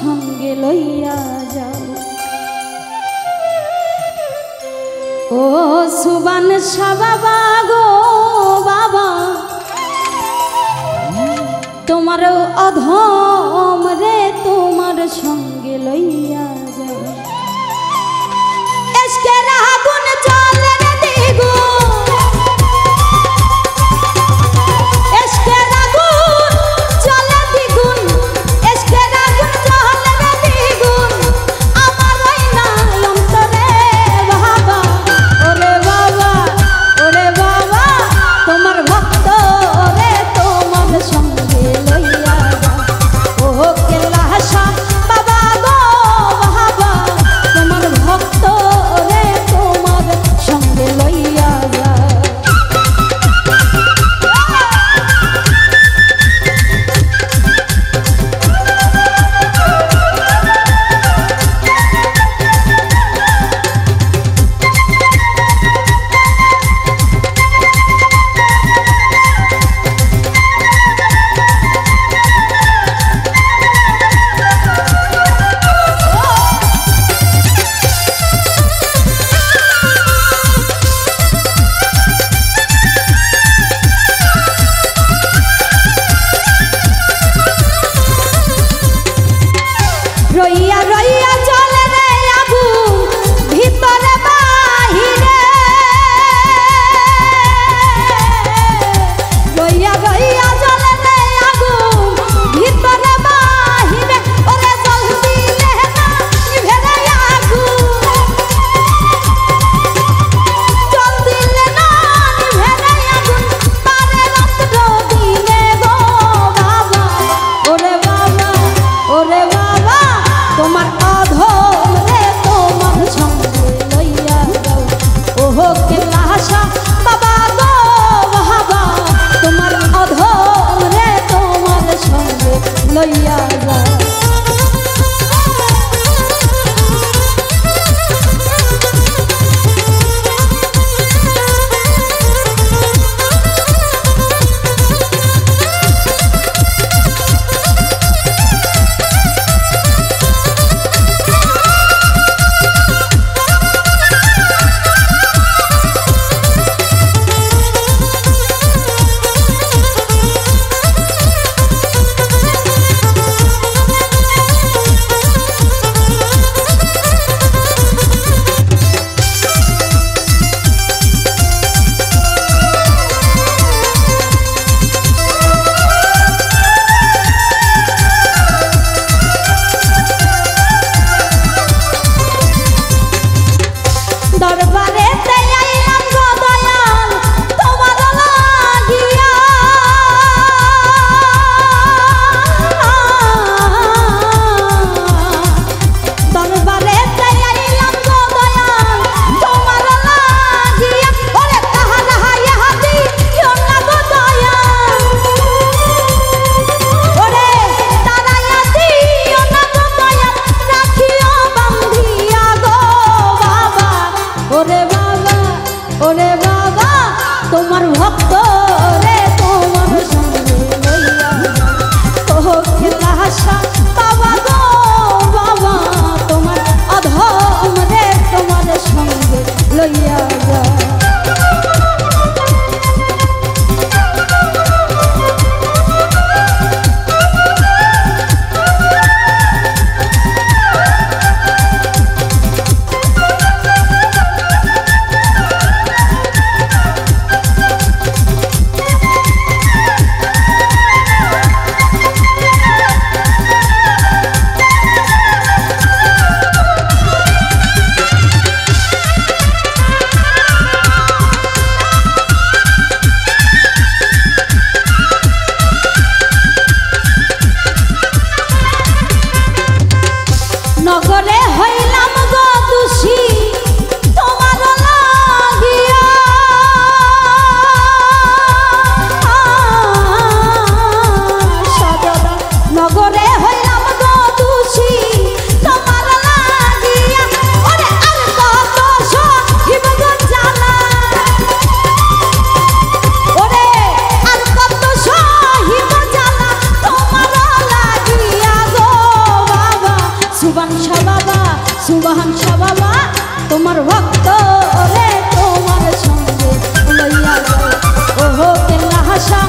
সঙ্গে লইয়া যাও। ও সুবান শাহ বাবা গো বাবা, তোমার অধম রে তোমার সঙ্গে লইয়া যাও। এসকের আগুন জ্বলে রে দ্বিগুণ, এসকের আগুন জ্বলে দ্বিগুণ, এসকের আগুন জ্বলে রে দ্বিগুণ, আমার ওই না অন্তরে বাবা। ওরে বাবা, ওরে বাবা, তোমার ভক্ত রে তোমার সঙ্গে লইয়া যাও। ও কেল্লাশা বাবা গো বাবা, তোমার ভক্ত রে তোমার সঙ্গে লইয়া যাও। রইয়া রইয়া জ্বলে রে আগুন ভিতরে বাহিরে, রইয়া রইয়া জ্বলে রে আগুন ভিতরে বাহিরে। ওরে জল দিলে না নিভে রে আগুন, জল দিলে না নিভে রে আগুন, পারে রাত্র দিনে গো বাবা। ওরে বাবা, ওরে বাবা, তোমার অধম রে তোমার সঙ্গে লইয়া যাও। ওহো কেল্লাশা বাবা গো বাবা, তোমার অধম রে তোমার সঙ্গে লইয়া যাও। দরবারেতে আইলাম গো দয়াল তোমার লাগিয়া, দরবারেতে আইলাম গো দয়াল তোমার লাগিয়া। ওরে তাহারা হাইয়া দিও না গো দয়াল, ওরে তারাইয়া দিও না গো দয়াল, রাখিও বান্ধিয়া গো বাবা। ওরে বাবা, ওরে বাবা, তোমার ভক্ত রে তোমার সঙ্গে লইয়া যাও। ও কেল্লাশা বাবা গো বাবা, তোমার অধম রে তোমার সঙ্গে লইয়া যাও। নগরে হইলাম গো দোষী তোমার লাগিয়া, সদরা নগরে হইলাম গো দোষী তোমার লাগিয়া। ওরে আর কত সহিব গো জ্বালা, ওরে আর কত সহিব জ্বালা তোমার লাগিয়া গো বাবা। সুবহান শাহ বাবা তোমার ভক্ত রে তোমার সঙ্গে লইয়া যাও ওহো কেল্লা হাসা